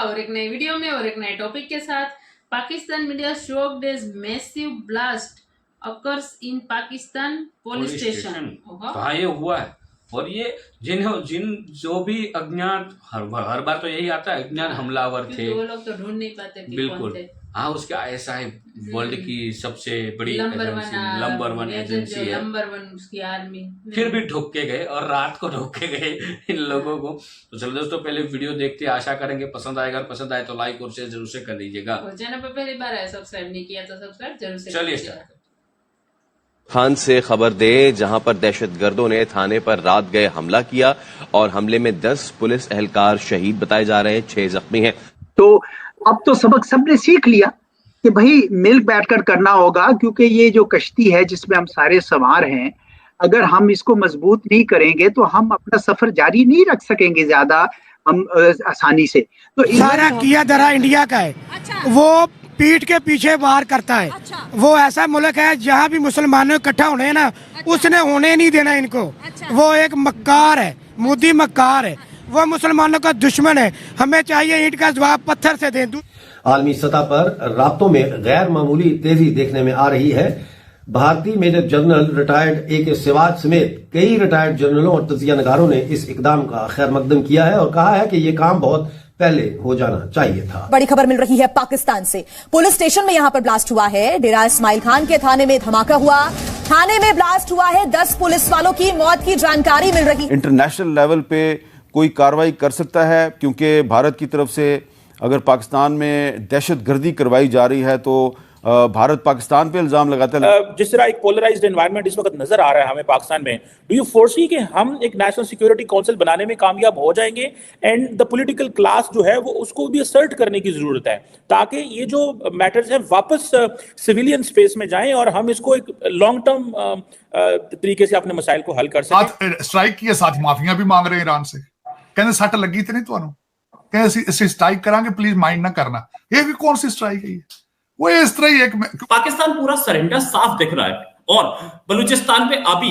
और एक नई वीडियो में और एक नए टॉपिक के साथ। Pakistan media shocked as massive blast occurs in Pakistan police station. कहाँ ये हुआ है? और ये जिन जो भी अज्ञात हर बार तो यही आता है, अज्ञात हमलावर थे, वो लोग तो ढूंढ नहीं पाते कि बिल्कुल कौन थे। हाँ, उसके ISI वर्ल्ड की सबसे बड़ी नंबर वन एजेंसी है, नंबर वन उसकी आर्मी, फिर भी ढूंढ के गए और रात को ढूंढ के गए इन लोगों को। तो चलो दोस्तों, पहले वीडियो देखते, आशा करेंगे पसंद आएगा, और पसंद आए तो लाइक और शेयर जरूर से कर दीजिएगा। चैनल पर पहली बार है, सब्सक्राइब नहीं किया तो सब्सक्राइब जरूर से। चलिए स्टार्ट। खान से खबर दे, जहां पर दहशतगर्दों ने थाने पर रात गए हमला किया और हमले में 10 पुलिस एहलकार शहीद बताए जा रहे हैं, 6 जख्मी हैं। तो अब तो सबक सबने सीख लिया कि भाई मिल बैठकर करना होगा, क्योंकि ये जो कश्ती है जिसमें हम सारे सवार हैं, अगर हम इसको मजबूत नहीं करेंगे तो हम अपना सफर जारी नहीं रख सकेंगे ज्यादा हम आसानी से। तो सारा किया धरा इंडिया का है। अच्छा। वो पीठ के पीछे वार करता है। अच्छा। वो ऐसा मुल्क है जहाँ भी मुसलमानों इकट्ठा होने हैं ना। अच्छा। उसने होने नहीं देना इनको। अच्छा। वो एक मक्कार है, मोदी मक्कार है, वो मुसलमानों का दुश्मन है। हमें चाहिए ईंट का जवाब पत्थर से दें। आलमी सतह पर राब्तों में गैर मामूली तेजी देखने में आ रही है। भारतीय major general retired AK Siwach समेत कई रिटायर्ड जनरलों और तजिया नगारों ने इस इकदाम का खैर मकदम किया है और कहा है कि ये काम बहुत पहले हो जाना चाहिए था। बड़ी खबर मिल रही है पाकिस्तान से। पुलिस स्टेशन में यहां पर ब्लास्ट हुआ है। डेरा इस्माइल खान के थाने में धमाका हुआ, थाने में ब्लास्ट हुआ है। 10 पुलिस वालों की मौत की जानकारी मिल रही है। इंटरनेशनल लेवल पे कोई कार्रवाई कर सकता है, क्योंकि भारत की तरफ से अगर पाकिस्तान में दहशतगर्दी करवाई जा रही है तो भारत पाकिस्तान पे इल्जाम लगाता है। जिस तरह एक पोलराइज्ड एनवायरनमेंट इस वक्त नजर आ रहा है हमें पाकिस्तान में, डू यू फोरसी कि हम एक नेशनल सिक्योरिटी काउंसिल बनाने में कामयाब हो जाएंगे एंड द पॉलिटिकल क्लास जो है वो उसको भी असर्ट करने की जरूरत है, ताकि ये जो मैटर्स हैं वापस सिविलियन स्पेस में जाएं और हम इसको एक लॉन्ग टर्म तरीके से अपने मसाइल को हल कर सकें। स्ट्राइक की साथ माफिया भी मांग रहे हैं ईरान से, कहते सट लगी तो नहीं तुहानू, कहते स्ट्राइक करांगे, प्लीज माइंड ना करना। ये भी कौन सी स्ट्राइक है? वो इस तरह ही एक पाकिस्तान पूरा सरेंडर साफ दिख रहा है और बलूचिस्तान पे अभी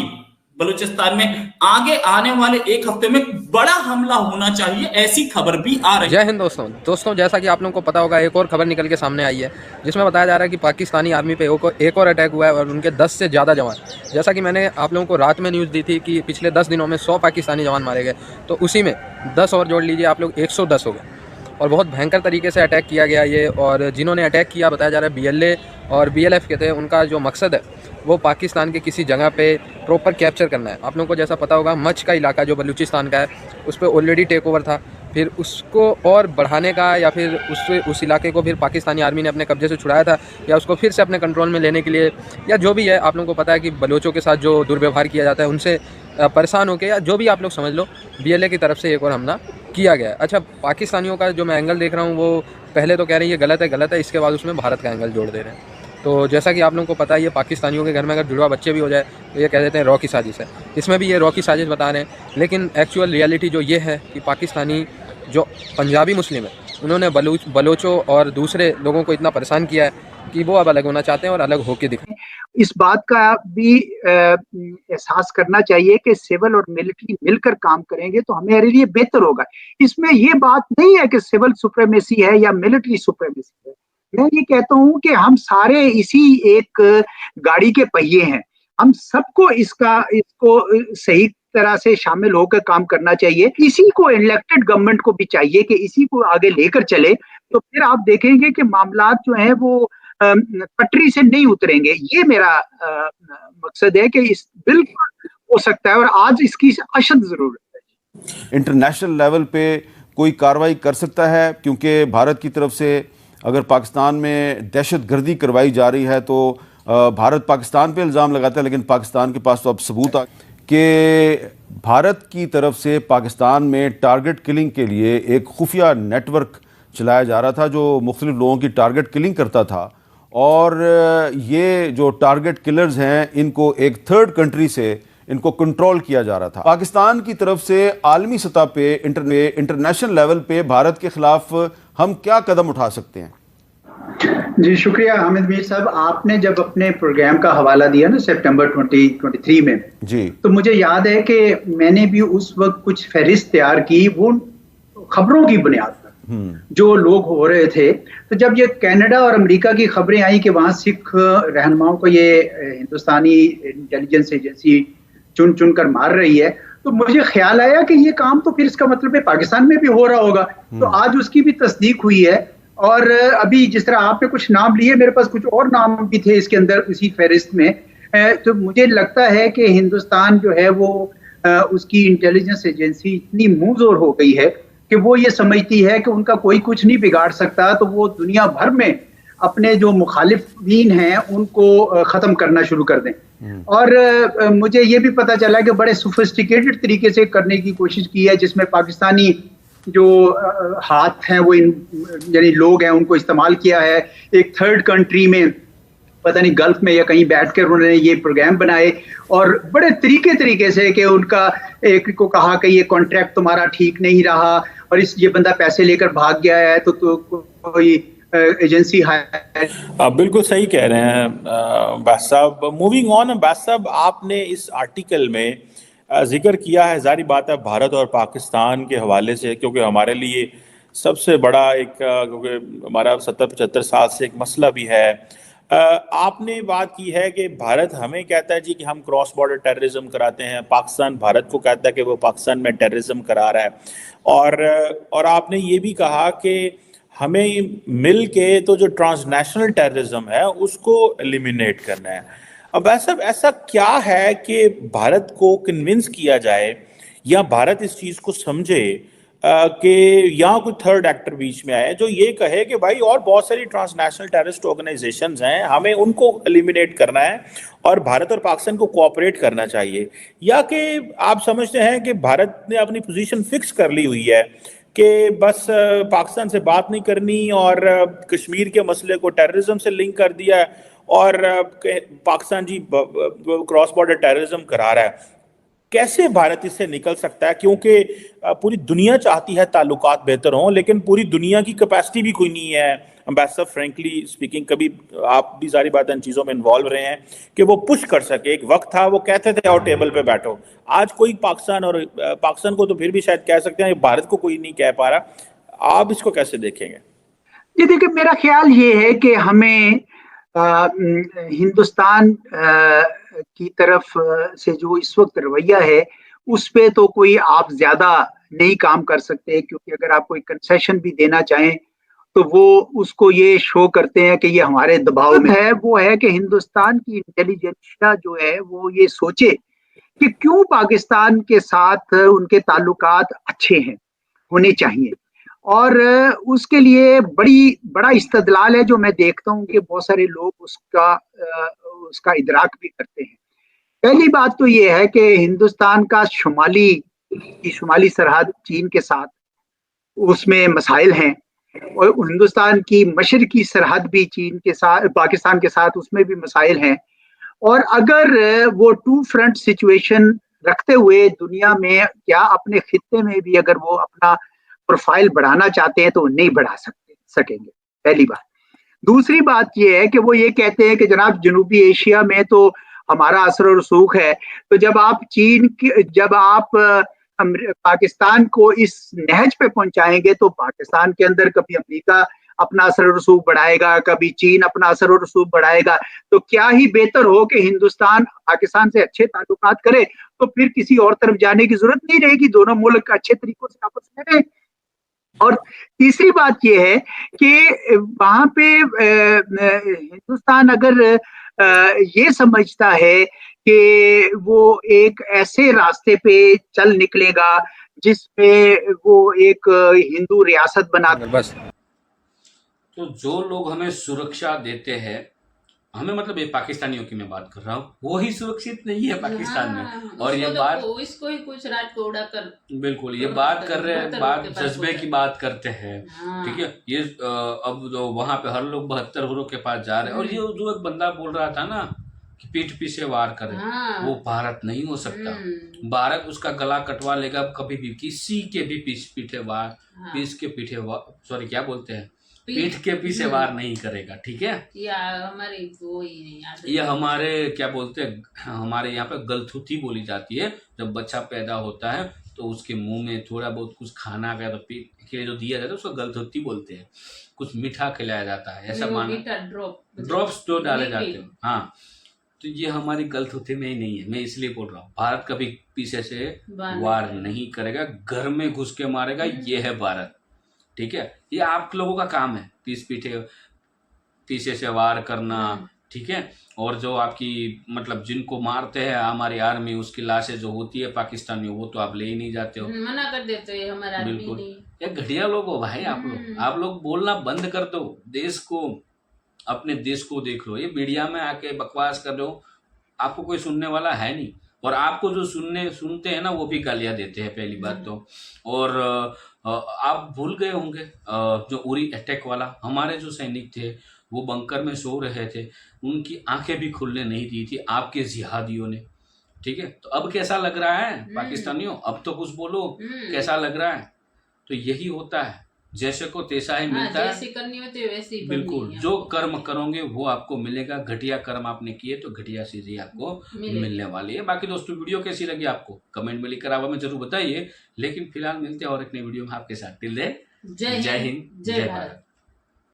बलूचिस्तान में आगे आने वाले एक हफ्ते में बड़ा हमला होना चाहिए, ऐसी खबर भी आ रही है। जय हिंद दोस्तों, जैसा कि आप लोगों को पता होगा, एक और खबर निकल के सामने आई है जिसमें बताया जा रहा है कि पाकिस्तानी आर्मी पे एक और अटैक हुआ है और उनके 10 से ज़्यादा जवान। जैसा कि मैंने आप लोगों को रात में न्यूज़ दी थी कि पिछले 10 दिनों में 100 पाकिस्तानी जवान मारे गए, तो उसी में 10 और जोड़ लीजिए आप लोग, 110 हो गए। और बहुत भयंकर तरीके से अटैक किया गया ये, और जिन्होंने अटैक किया बताया जा रहा है BLA और BLF के थे। उनका जो मकसद है वो पाकिस्तान के किसी जगह पे प्रॉपर कैप्चर करना है। आप लोगों को जैसा पता होगा, मच का इलाका जो बलूचिस्तान का है उस पर ऑलरेडी टेक ओवर था, फिर उसको और बढ़ाने का या फिर उस इलाके को फिर पाकिस्तानी आर्मी ने अपने कब्जे से छुड़ाया था, या उसको फिर से अपने कंट्रोल में लेने के लिए, या जो भी है। आप लोगों को पता है कि बलोचों के साथ जो दुर्व्यवहार किया जाता है उनसे परेशान होकर, या जो भी आप लोग समझ लो, BLA की तरफ से एक और हमला किया गया। अच्छा, पाकिस्तानियों का जो मैं एंगल देख रहा हूँ वो पहले तो कह रहे हैं ये गलत है, इसके बाद उसमें भारत का एंगल जोड़ दे रहे हैं। तो जैसा कि आप लोगों को पता है, ये पाकिस्तानियों के घर में अगर जुड़वा बच्चे भी हो जाए तो ये कह देते हैं रॉ की साजिश है। इसमें भी ये रॉ की साजिश बता रहे हैं, लेकिन एक्चुअल रियलिटी जो ये है कि पाकिस्तानी जो पंजाबी मुस्लिम है उन्होंने बलोचों और दूसरे लोगों को इतना परेशान किया है कि वो अब अलग होना चाहते हैं और अलग होके दिखें। इस बात का भी एहसास करना चाहिए कि सिविल और मिलिट्री मिलकर काम करेंगे तो हमारे लिए बेहतर होगा। इसमें ये बात नहीं है कि सिविल सुप्रीमेसी है या मिलिट्री सुप्रीमेसी है। मैं ये कहता हूं कि हम सारे इसी एक गाड़ी के पहिए हैं। हम सबको इसको सही तरह से शामिल होकर काम करना चाहिए। इसी को इलेक्टेड गवर्नमेंट को भी चाहिए कि इसी को आगे लेकर चले, तो फिर आप देखेंगे कि मामलात जो हैं वो पटरी से नहीं उतरेंगे। ये मेरा मकसद है कि इस बिल्कुल हो सकता है और आज इसकी अशद जरूरत है। इंटरनेशनल लेवल पे कोई कार्रवाई कर सकता है, क्योंकि भारत की तरफ से अगर पाकिस्तान में दहशतगर्दी करवाई जा रही है तो भारत पाकिस्तान पे इल्ज़ाम लगाता है, लेकिन पाकिस्तान के पास तो अब सबूत आ कि भारत की तरफ से पाकिस्तान में टारगेट किलिंग के लिए एक खुफिया नेटवर्क चलाया जा रहा था जो मुख्तलिफ लोगों की टारगेट किलिंग करता था, और ये जो टारगेट किलर्स हैं इनको एक थर्ड कंट्री से इनको कंट्रोल किया जा रहा था। पाकिस्तान की तरफ से आलमी सतह पे इंटरनेशनल लेवल पे भारत के खिलाफ हम क्या कदम उठा सकते हैं? जी शुक्रिया हामिद मीर साहब, आपने जब अपने प्रोग्राम का हवाला दिया ना सितंबर 2023 में जी, तो मुझे याद है कि मैंने भी उस वक्त कुछ फहरिस्त तैयार की वो खबरों की बुनियाद पर, जो लोग हो रहे थे। तो जब ये कनाडा और अमेरिका की खबरें आई कि वहां सिख रहनुमाओं को ये हिंदुस्तानी इंटेलिजेंस एजेंसी चुन चुन कर मार रही है, तो मुझे ख्याल आया कि ये काम तो फिर इसका मतलब है पाकिस्तान में भी हो रहा होगा। तो आज उसकी भी तस्दीक हुई है। और अभी जिस तरह आपने कुछ नाम लिए, मेरे पास कुछ और नाम भी थे इसके अंदर उसी फहरिस्त में। तो मुझे लगता है कि हिंदुस्तान जो है वो उसकी इंटेलिजेंस एजेंसी इतनी मुंहजोर हो गई है कि वो ये समझती है कि उनका कोई कुछ नहीं बिगाड़ सकता, तो वो दुनिया भर में अपने जो मुखालिफिन हैं उनको खत्म करना शुरू कर दें। और मुझे ये भी पता चला कि बड़े सोफिस्टिकेटेड तरीके से करने की कोशिश की है, जिसमें पाकिस्तानी जो हाथ हैं वो यानी लोग हैं उनको इस्तेमाल किया है। एक थर्ड कंट्री में, पता नहीं गल्फ में या कहीं बैठकर उन्होंने ये प्रोग्राम बनाए और बड़े तरीके से कि उनका एक को कहा कि ये कॉन्ट्रैक्ट तुम्हारा ठीक नहीं रहा और ये बंदा पैसे लेकर भाग गया है, तो कोई एजेंसी है। बिल्कुल सही कह रहे हैं अब्बास साहब। मूविंग ऑन, अब्बास साहब, आपने इस आर्टिकल में जिक्र किया है, जारी बात है, भारत और पाकिस्तान के हवाले से, क्योंकि हमारे लिए सबसे बड़ा एक, क्योंकि हमारा 70-75 साल से एक मसला भी है। आपने बात की है कि भारत हमें कहता है जी कि हम क्रॉस बॉर्डर टेररिज्म कराते हैं, पाकिस्तान भारत को कहता है कि वो पाकिस्तान में टेररिज्म करा रहा है। और आपने ये भी कहा कि हमें मिल के तो जो ट्रांसनेशनल टेररिज्म है उसको एलिमिनेट करना है। अब ऐसा क्या है कि भारत को कन्विंस किया जाए या भारत इस चीज़ को समझे कि यहाँ कोई थर्ड एक्टर बीच में आए जो ये कहे कि भाई और बहुत सारी ट्रांसनेशनल टेररिस्ट ऑर्गेनाइजेशंस हैं, हमें उनको एलिमिनेट करना है और भारत और पाकिस्तान को कोऑपरेट करना चाहिए, या कि आप समझते हैं कि भारत ने अपनी पोजीशन फिक्स कर ली हुई है कि बस पाकिस्तान से बात नहीं करनी और कश्मीर के मसले को टेररिज्म से लिंक कर दिया है और पाकिस्तान जी क्रॉस बॉर्डर टेररिज्म करा रहा है। कैसे भारत इससे निकल सकता है? क्योंकि पूरी दुनिया चाहती है ताल्लुकात बेहतर हों, लेकिन पूरी दुनिया की कैपेसिटी भी कोई नहीं है। अम्बेसडर, फ्रेंकली स्पीकिंग, कभी आप भी सारी बातें इन चीज़ों में इन्वॉल्व रहे हैं कि वो पुश कर सके। एक वक्त था वो कहते थे आओ टेबल पे बैठो, आज कोई पाकिस्तान को तो फिर भी शायद कह सकते हैं, भारत को कोई नहीं कह पा रहा। आप इसको कैसे देखेंगे? जी देखिए, मेरा ख्याल ये है कि हमें हिंदुस्तान की तरफ से जो इस वक्त रवैया है उस पे तो कोई आप ज्यादा नहीं काम कर सकते, क्योंकि अगर आप कोई कंसेशन भी देना चाहें तो वो उसको ये शो करते हैं कि ये हमारे दबाव में है। वो है कि हिंदुस्तान की इंटेलिजेंसिया जो है वो ये सोचे कि क्यों पाकिस्तान के साथ उनके ताल्लुकात अच्छे हैं, होने चाहिए, और उसके लिए बड़ा इस्तदलाल है जो मैं देखता हूँ कि बहुत सारे लोग उसका इदराक भी करते हैं। पहली बात तो ये है कि हिंदुस्तान का शुमाली सरहद चीन के साथ उसमें मसाइल हैं, और हिंदुस्तान की मशरकी सरहद भी चीन के साथ, पाकिस्तान के साथ, उसमें भी मसाइल हैं। और अगर वो टू फ्रंट सिचुएशन रखते हुए दुनिया में या अपने खित्ते में भी अगर वो अपना प्रोफाइल बढ़ाना चाहते हैं तो वो नहीं बढ़ा सकेंगे, पहली बात। दूसरी बात ये है कि वो ये कहते हैं कि जनाब जनूबी एशिया में तो हमारा असर और रसूख है, तो जब आप पाकिस्तान को इस नहज पे पहुंचाएंगे तो पाकिस्तान के अंदर कभी अमेरिका अपना असर और रसूख बढ़ाएगा, कभी चीन अपना असर और रसूख बढ़ाएगा। तो क्या ही बेहतर हो कि हिंदुस्तान पाकिस्तान से अच्छे ताल्लुकात करे, तो फिर किसी और तरफ जाने की जरूरत नहीं रहेगी, दोनों मुल्क अच्छे तरीकों से आपस में रहें। और तीसरी बात यह है कि वहां पे हिंदुस्तान अगर ये समझता है कि वो एक ऐसे रास्ते पे चल निकलेगा जिसमें वो एक हिंदू रियासत बना, बस तो जो लोग हमें सुरक्षा देते हैं, हमें मतलब ये पाकिस्तानियों की मैं बात कर रहा हूँ, वो ही सुरक्षित नहीं है पाकिस्तान में। और ये बात इसको ही कुछ रात को उड़ा कर, बिल्कुल ये बात कर रहे हैं, बात जज्बे की बात करते हैं, ठीक है। ये अब तो वहां पे हर लोग 72 हुरों के पास जा रहे हैं। और ये जो एक बंदा बोल रहा था ना कि पीठ पीछे वार करे, वो भारत नहीं हो सकता। भारत उसका गला कटवा लेगा कभी भी, किसी के भी पीठ के पीछे वार नहीं करेगा, ठीक है। ये हमारे क्या बोलते हैं, हमारे यहाँ पे गलथुथी बोली जाती है। जब बच्चा पैदा होता है तो उसके मुंह में थोड़ा बहुत कुछ खाना का तो पेट के लिए जो दिया जाता है उसको गलथोती बोलते हैं, कुछ मीठा खिलाया जाता है, ऐसा माना ड्रॉप्स जो डाले जाते हैं। हाँ, तो ये हमारी गलथोती में ही नहीं है। मैं इसलिए बोल रहा हूँ भारत कभी पीछे से वार नहीं करेगा, घर में घुस के मारेगा, ये है भारत। ठीक है, ये आप लोगों का काम है पीछे से वार करना। ठीक है, और जो आपकी मतलब जिनको मारते हैं हमारी आर्मी, उसकी लाशें जो होती है पाकिस्तानी, वो तो आप ले ही नहीं जाते हो, मना कर देते हैं हमारा आदमी बिल्कुल। नहीं। ये घटिया लोग हो भाई आप लोग बोलना बंद कर दो, देश को, अपने देश को देख लो। ये मीडिया में आके बकवास कर रहे हो, आपको कोई सुनने वाला है नहीं, और आपको जो सुनते हैं ना वो भी गालियां देते हैं पहली बात तो। और आप भूल गए होंगे जो उरी अटैक वाला, हमारे जो सैनिक थे वो बंकर में सो रहे थे, उनकी आंखें भी खुलने नहीं दी थी आपके जिहादियों ने। ठीक है, तो अब कैसा लग रहा है पाकिस्तानियों, अब तो कुछ बोलो, कैसा लग रहा है? तो यही होता है, जैसे को तैसा ही मिलता है, जैसी करनी होती है वैसी ही बिल्कुल। करनी है। जो कर्म करोगे वो आपको मिलेगा, घटिया कर्म आपने किए तो घटिया चीजें आपको मिलने वाली है। बाकी दोस्तों वीडियो कैसी लगी आपको कमेंट में लिखकर आप हमें जरूर बताइए। लेकिन फिलहाल मिलते हैं और एक नई वीडियो में आपके साथ। टिल देन जय हिंद, जय भारत।